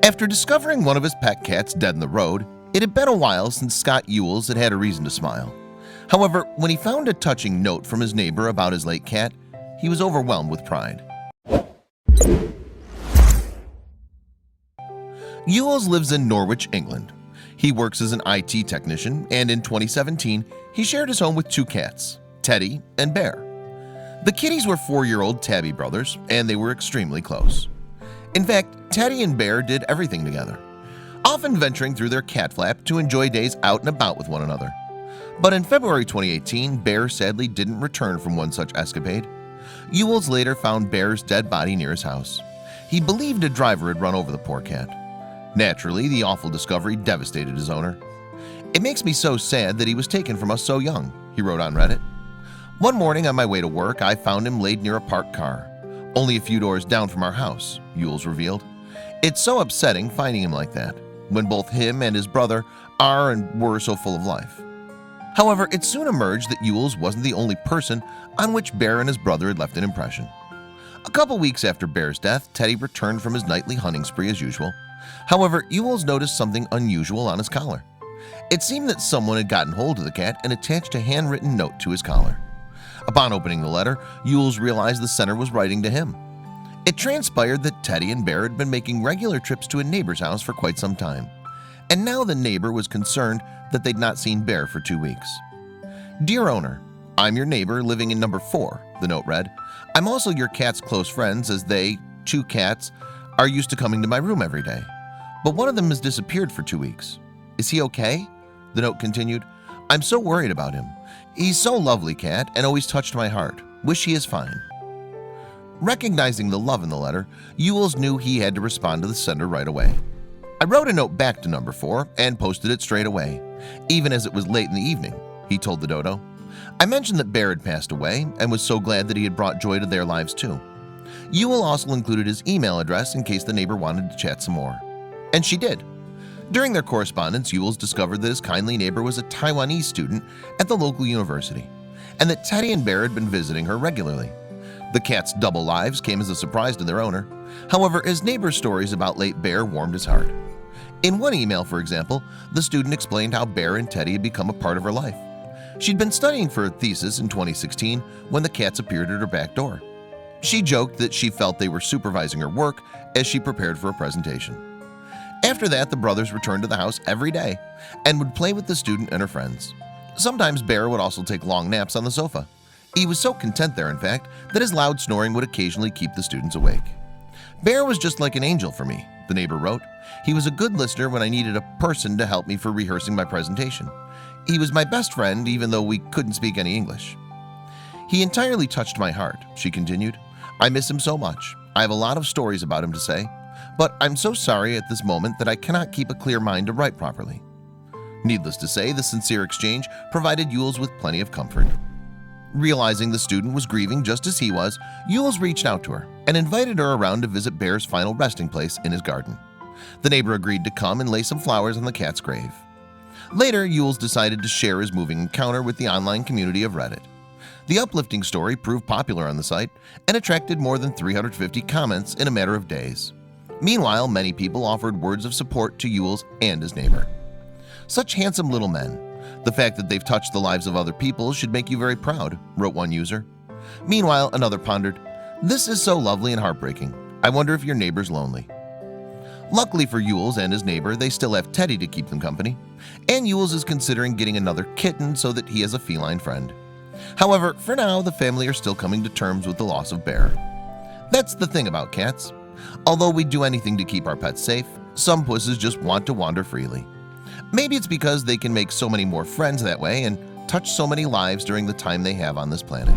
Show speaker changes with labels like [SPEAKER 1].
[SPEAKER 1] After discovering one of his pet cats dead in the road, it had been a while since Scott Ewells had had a reason to smile. However, when he found a touching note from his neighbor about his late cat, he was overwhelmed with pride. Ewells lives in Norwich, England. He works as an IT technician, and in 2017, he shared his home with two cats, Teddy and Bear. The kitties were 4-year-old Tabby brothers, and they were extremely close. In fact, Teddy and Bear did everything together, often venturing through their cat flap to enjoy days out and about with one another. But in February 2018, Bear sadly didn't return from one such escapade. Ewells later found Bear's dead body near his house. He believed a driver had run over the poor cat. Naturally, the awful discovery devastated his owner. "It makes me so sad that he was taken from us so young," he wrote on Reddit. "One morning on my way to work, I found him laid near a parked car, only a few doors down from our house," Ewells revealed. "It's so upsetting finding him like that, when both him and his brother are and were so full of life." However, it soon emerged that Ewells wasn't the only person on which Bear and his brother had left an impression. A couple weeks after Bear's death, Teddy returned from his nightly hunting spree as usual. However, Ewells noticed something unusual on his collar. It seemed that someone had gotten hold of the cat and attached a handwritten note to his collar. Upon opening the letter, Ewells realized the sender was writing to him. It transpired that Teddy and Bear had been making regular trips to a neighbor's house for quite some time, and now the neighbor was concerned that they'd not seen Bear for 2 weeks. "Dear owner, I'm your neighbor living in number 4, the note read. "I'm also your cat's close friends, as they, 2 cats, are used to coming to my room every day. But one of them has disappeared for 2 weeks. Is he okay?" The note continued. "I'm so worried about him. He's so lovely cat and always touched my heart. Wish he is fine." Recognizing the love in the letter, Ewells knew he had to respond to the sender right away. "I wrote a note back to number 4 and posted it straight away, even as it was late in the evening," he told the dodo. "I mentioned that Bear had passed away and was so glad that he had brought joy to their lives too." Ewell also included his email address in case the neighbor wanted to chat some more. And she did. During their correspondence, Ewells discovered that his kindly neighbor was a Taiwanese student at the local university, and that Teddy and Bear had been visiting her regularly. The cat's double lives came as a surprise to their owner. However, his neighbor's stories about late Bear warmed his heart. In one email, for example, the student explained how Bear and Teddy had become a part of her life. She'd been studying for a thesis in 2016 when the cats appeared at her back door. She joked that she felt they were supervising her work as she prepared for a presentation. After that, the brothers returned to the house every day and would play with the student and her friends. Sometimes Bear would also take long naps on the sofa. He was so content there, in fact, that his loud snoring would occasionally keep the students awake. "Bear was just like an angel for me," the neighbor wrote. "He was a good listener when I needed a person to help me for rehearsing my presentation. He was my best friend even though we couldn't speak any English. He entirely touched my heart," she continued. "I miss him so much. I have a lot of stories about him to say, but I'm so sorry at this moment that I cannot keep a clear mind to write properly." Needless to say, the sincere exchange provided Ewells with plenty of comfort. Realizing the student was grieving just as he was, Ewells reached out to her and invited her around to visit Bear's final resting place in his garden. The neighbor agreed to come and lay some flowers on the cat's grave. Later, Ewells decided to share his moving encounter with the online community of Reddit. The uplifting story proved popular on the site and attracted more than 350 comments in a matter of days. Meanwhile, many people offered words of support to Ewells and his neighbor. "Such handsome little men. The fact that they've touched the lives of other people should make you very proud," wrote one user. Meanwhile, another pondered, "This is so lovely and heartbreaking. I wonder if your neighbor's lonely." Luckily for Ewells and his neighbor, they still have Teddy to keep them company, and Ewells is considering getting another kitten so that he has a feline friend. However, for now, the family are still coming to terms with the loss of Bear. That's the thing about cats. Although we do anything to keep our pets safe, some pusses just want to wander freely. Maybe it's because they can make so many more friends that way and touch so many lives during the time they have on this planet.